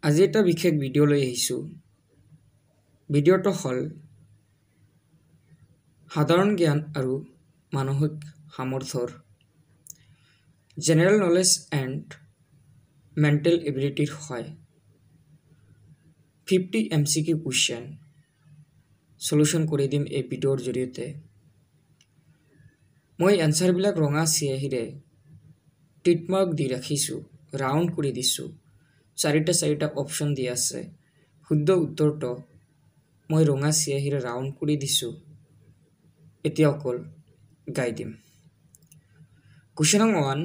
আজি এটা বিশেষ ভিডিঅ' লৈ আহিছোঁ। ভিডিঅ'টো হ'ল সাধাৰণ জ্ঞান আৰু মানসিক সামৰ্থ্যৰ জেনেৰেল নলেজ এণ্ড মেণ্টেল এবিলিটিৰ হয় 50 MCQ কুৱেশ্যন সলিউশ্যন কৰি দিম এই ভিডিঅ'ৰ জৰিয়তে। মই এনচাৰবিলাক ৰঙা চিয়াহীৰে টিক মাৰ্ক দি ৰাখিছোঁ, ৰাউণ্ড কৰি দিছোঁ। চাৰিটা অপশ্যন দি আছে। শুদ্ধ উত্তৰটো মই ৰঙা চিয়াহীৰে ৰাউণ্ড কৰি দিছোঁ। এতিয়া অকল গাই দিম। কুৱেশ্যন নং 1,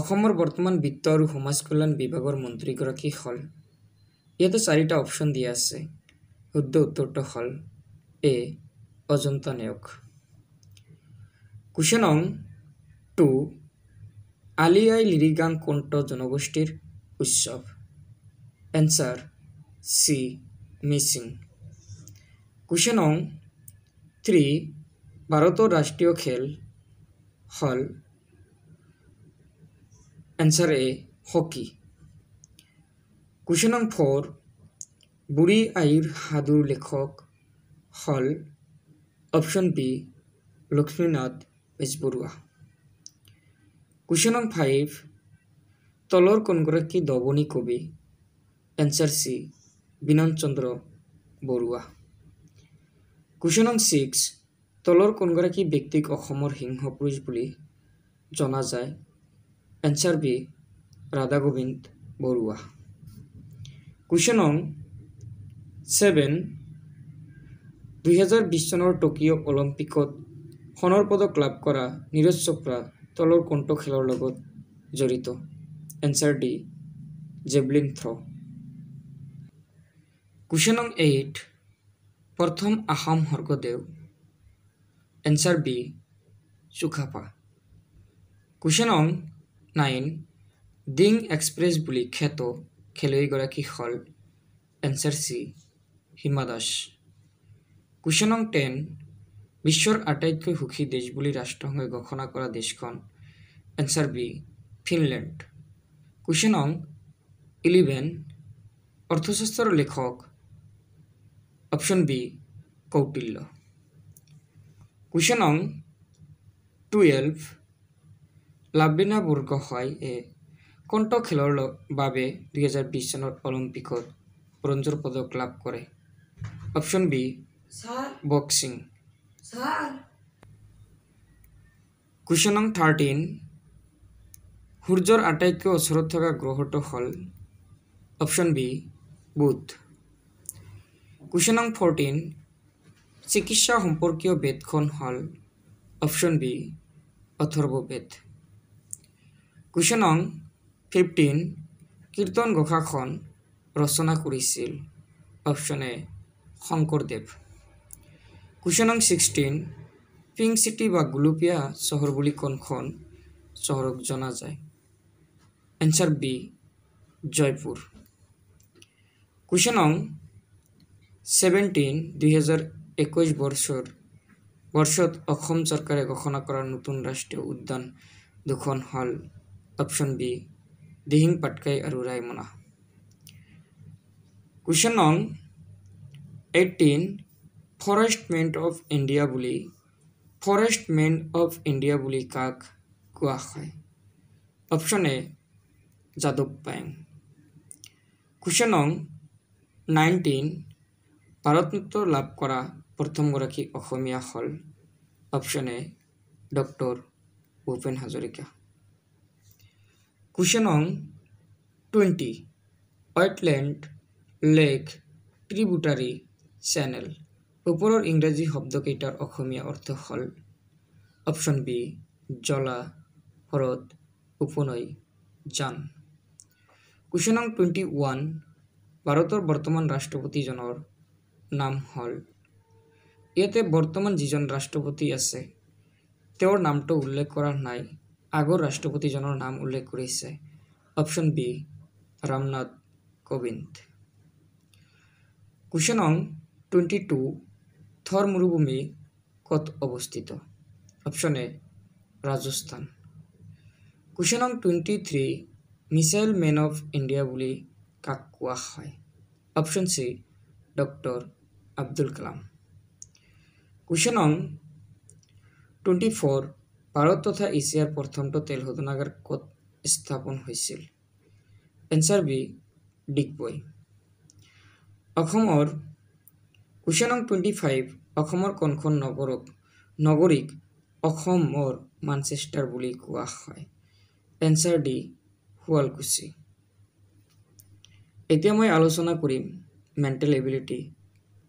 অসমৰ বৰ্তমান বিত্ত আৰু সমাজ কল্যাণ বিভাগৰ মন্ত্ৰীগৰাকী হ'ল। ইয়াতে চাৰিটা অপশ্যন দিয়া আছে। শুদ্ধ উত্তৰটো হ'ল এ অজন্তা নেওগ। কুৱেশ্যন নং 2, আলি আই লিগাং কোনটো জনগোষ্ঠীৰ উৎসৱ? Answer C Mising. কুৱেশ্যন নং 3, ভাৰতৰ ৰাষ্ট্ৰীয় খেল হ'ল। এনচাৰ এ হকী। কুৱেশ্যন নং 4, বুঢ়ী আইৰ সাধুৰ লেখক হ'ল। Option B Lakshminath Bezbaroa. Question নং 5, তলৰ কোনগৰাকী দৱনী কবি? Answer C Binanda Chandra Barua. Question নং 6, তলৰ কোনগৰাকী ব্যক্তিক অসমৰ সিংহ পুৰুষ বুলি জনা যায়? Answer B Radha Gobinda Barua. Question নং 7, 2020 চনৰ টকিঅ' অলিম্পিকত সোণৰ পদক লাভ কৰা নীৰজ চোপ্ৰা তলৰ কোনটো খেলৰ লগত জড়িত? Answer D javelin throw'. Question নং 8, প্ৰথম আসাম স্বৰ্গদেউ? Answer B Sukaphaa. কুৱেশ্যন নং 9, ডিং এক্সপ্ৰেছ বুলি খ্যাত খেলুৱৈগৰাকী হ'ল। Answer C Hima Das. Question নং 10, বিশ্বৰ আটাইতকৈ সুখী দেশ বুলি ৰাষ্ট্ৰসংঘই ঘোষণা কৰা দেশখন? Answer B Finland. কুৱেশ্যন নং 11, অৰ্থশাস্ত্ৰৰ লেখক? Option B Kautilya. কুৱেশ্যন নং 12, লাভলীনা বৰগোহাঁই কোনটো খেলৰ বাবে 2020 চনৰ অলিম্পিকত ব্ৰঞ্জৰ পদক লাভ কৰে? Option B boxing. কুৱেশ্যন নং 13, সূৰ্যৰ আটাইতকৈ ওচৰত থকা গ্ৰহটো হ'ল। অপশ্যন বি বুধ। কুৱেশ্যন নং 14, চিকিৎসা সম্পৰ্কীয় বেদখন হ'ল। Option B Atharvaveda. কুৱেশ্যন নং 15, কীৰ্তন ঘোষাখন ৰচনা কৰিছিল? Option A Sankardev. কুৱেশ্যন নং 16, পিংক চিটি বা গুলপীয়া চহৰ বুলি কোনখন চহৰক জনা যায়? Answer B Jaipur. কুৱেশ্যন নং 17, 2021 বৰ্ষত অসম চৰকাৰে ঘোষণা কৰা নতুন ৰাষ্ট্ৰীয় উদ্যান দুখন হ'ল। অপশ্যন বি দিহিং পাটকাই আৰু ৰায়মনা। কুৱেশ্যন নং 18, ফৰেষ্টমেন অফ ইণ্ডিয়া বুলি কাক কোৱা হয়? Option A Yadav Payeng. Question নং 19, ভাৰতৰত্ন লাভ কৰা প্ৰথমগৰাকী অসমীয়া হ'ল। Option A doctor Bhupen Hazarika. Question নং 20, ৱেটলেণ্ড, লেক, ট্ৰিবিউটাৰী, চেনেল ওপৰৰ ইংৰাজী শব্দকেইটাৰ অসমীয়া অৰ্থ হ'ল। অপশ্যন বি জলা, হ্ৰদ, উপনৈ, জান। কুৱেশ্যন নং 21, ভাৰতৰ বৰ্তমান ৰাষ্ট্ৰপতিজনৰ নাম হ'ল। ইয়াতে বৰ্তমান যিজন ৰাষ্ট্ৰপতি আছে তেওঁৰ নামটো উল্লেখ কৰা নাই, আগৰ ৰাষ্ট্ৰপতিজনৰ নাম উল্লেখ কৰিছে। Option B Ramnath Kovind. Question নং 22, থৰ মৰুভূমি ক'ত অৱস্থিত? Option A Rajasthan. কুৱেশ্যন নং 23, মিছাইল মেন অফ ইণ্ডিয়া বুলি কাক কোৱা হয়? অপশ্যন সি ডক্টৰ আব্দুল কালাম। কুৱেশ্যন নং 24 ভাৰত তথা এছিয়াৰ প্ৰথমটো তেল শোধনাগাৰ ক'ত স্থাপন হৈছিল? Answer B Digboi. অসমৰ কুৱেশ্যন নং 25 অসমৰ কোনখন নগৰীক অসমৰ মানচেষ্টাৰ বুলি কোৱা হয়? Answer D Sualkuchi. এতিয়া মই আলোচনা কৰিম মেণ্টেল এবিলিটি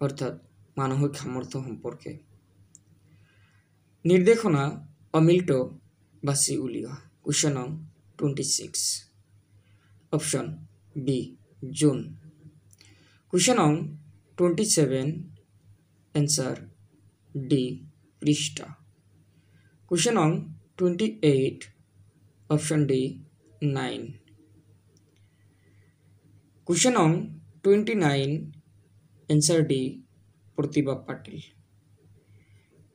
অৰ্থাৎ মানসিক সামৰ্থ্য সম্পৰ্কে। নিৰ্দেশনা অমিলত বাছি উলিওৱা। কুৱেশ্যন নং 26 অপশ্যন বি জুন। কুৱেশ্যন নং 27 এনচাৰ ডি পৃষ্ঠা। কুৱেশ্যন নং 28 অপশ্যন ডি 9। কুৱেশ্যন নং 29 এনচাৰ ডি প্ৰতিভা পাটিল।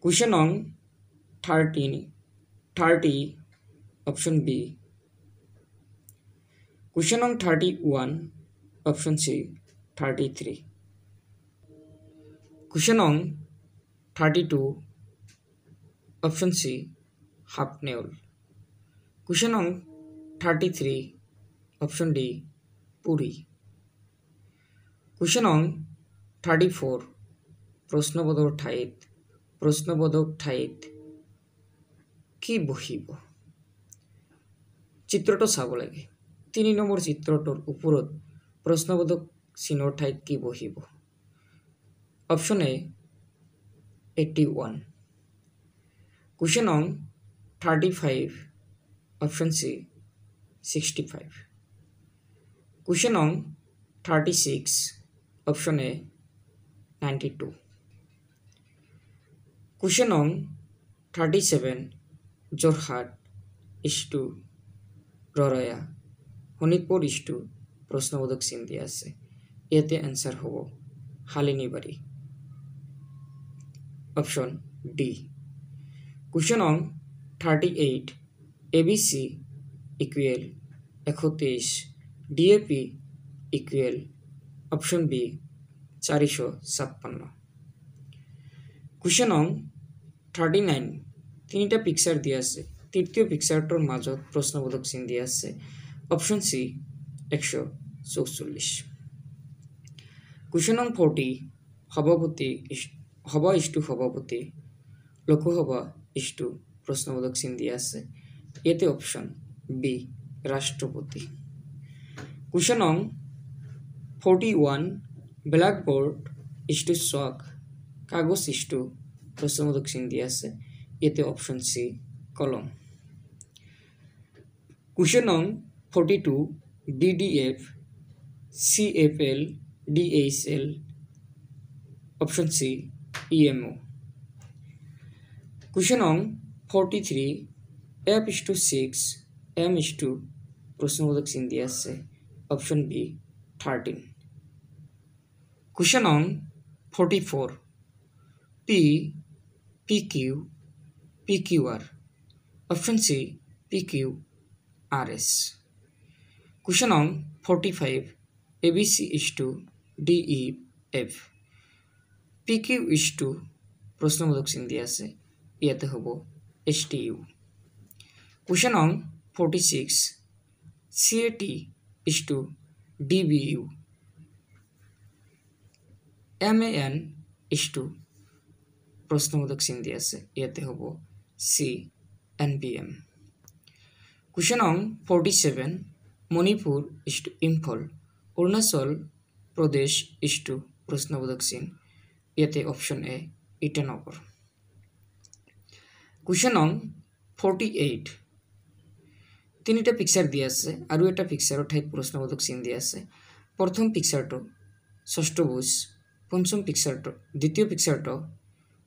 কুৱেশ্যন নং 30 অপশ্যন বি। কুৱেশ্যন নং 31 অপশ্যন সি 33। কুৱেশ্যন নং 32 অপশ্যন সি হাফনেউল। কুৱেশ্যন নং 33 অপশ্যন ডি পুৰী। কুৱেশ্যন নং 34 প্ৰশ্নবোধক ঠাইত কি বহিব? চিত্ৰটো চাব লাগে। 3 নম্বৰ চিত্ৰটোৰ ওপৰত প্ৰশ্নবোধক চিনৰ ঠাইত কি বহিব? Option A 81। কুৱেশ্যন নং 35 অপশ্যন সি 65। কুৱেশ্যন নং 36 অপশ্যন এ 92। কুৱেশ্যন নং 37 যোৰহাট ইষ্টু ৰৰয়া শোণিতপুৰ ইষ্টু প্ৰশ্নবোধক চিন দিয়া আছে। ইয়াতে এনচাৰ হ'ব শালিনীবাৰী। Option D. কুৱেশ্যন নং 38 ABC equal 123 DAP equal option B 456। Question নং 39 তিনিটা পিকচাৰ দিয়া আছে। তৃতীয় পিকচাৰটোৰ মাজত প্ৰশ্নবোধক চিন দিয়া আছে। অপশ্যন সি 144। কুৱেশ্যন নং 40 সভা ইষ্টু সভাপতি লোকসভা ইষ্টু প্ৰশ্নবোধক চিন দিয়া আছে। ইয়াতে অপশ্যন বি ৰাষ্ট্ৰপতি। কুৱেশ্যন নং 41 ব্লেকবোৰ্ড ইষ্টু চক কাগজ ইষ্টু প্ৰশ্নবোধক চিন দিয়া আছে। ইয়াতে অপশ্যন সি কলম। কুৱেশ্যন নং 42 BDF CFL DHL অপশ্যন সি EMO। কুৱেশ্যন নং 43 F/6 M/ প্ৰশ্নবোধক চিন দিয়া আছে। Option B 13। কুৱেশ্যন নং 44 PQ PQR অপশ্যন সি PQRS। কুৱেশ্যন নং 45 ABC DEF PQ প্ৰশ্নবোধক চিন দিয়া আছে। ইয়াতে হ'ব STU। কুৱেশ্যন নং 46 CAT DBU MAN প্ৰশ্নবোধক চিন দিয়া আছে। ইয়াতে হ'ব CNBM। কুৱেশ্যন নং 47 মণিপুৰ ইম্ফল অৰুণাচল প্ৰদেশ প্ৰশ্নবোধক চিন। ইয়াতে অপশ্যন এ ইটানগৰ। কুৱেশ্যন নং 48 তিনিটা পিকচাৰ দিয়া আছে আৰু এটা পিকচাৰৰ ঠাইত প্ৰশ্নবোধক চিন দিয়া আছে। প্ৰথম পিকচাৰটো ষষ্ঠভুজ, পঞ্চম পিকচাৰটো দ্বিতীয় পিকচাৰটো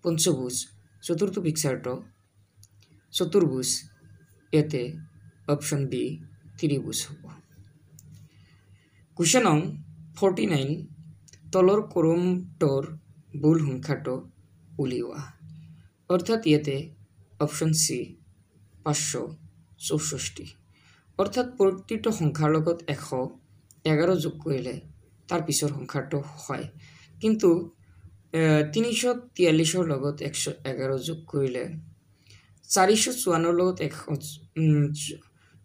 পঞ্চভুজ, চতুৰ্থ পিকচাৰটো চতুৰ্ভুজ। ইয়াতে অপশ্যন বি ত্ৰিভুজ হ'ব। কুৱেশ্যন নং 49 তলৰ কলমটোৰ ভুল সংখ্যাটো উলিওৱা। অৰ্থাৎ ইয়াতে অপশ্যন সি 564। অৰ্থাৎ প্ৰতিটো সংখ্যাৰ লগত 100 11 যোগ কৰিলে তাৰ পিছৰ সংখ্যাটো হয় কিন্তু 343 লগত 111 যোগ কৰিলে 454 লগত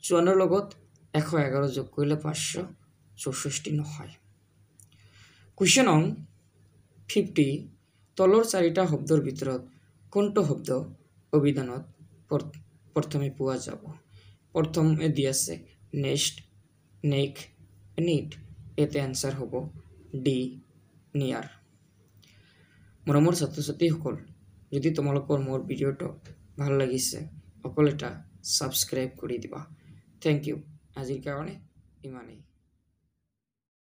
54 লগত 111 যোগ কৰিলে 564 নহয়। কুৱেশ্যন নং 50 তলৰ চাৰিটা শব্দৰ ভিতৰত কোনটো শব্দ অভিধানত প্ৰথমে পোৱা যাব? প্ৰথমে দি আছে নেক্সট, নেক, নিট। এতে আনসাৰ হ'ব ডি নিয়াৰ। মৰমৰ ছাত্ৰ ছাত্ৰীসকল, যদি তোমালোকৰ মোৰ ভিডিঅ'টো ভাল লাগিছে অকল এটা ছাবস্ক্ৰাইব কৰি দিবা। Thank you. আজিৰ কাৰণে ইমানেই।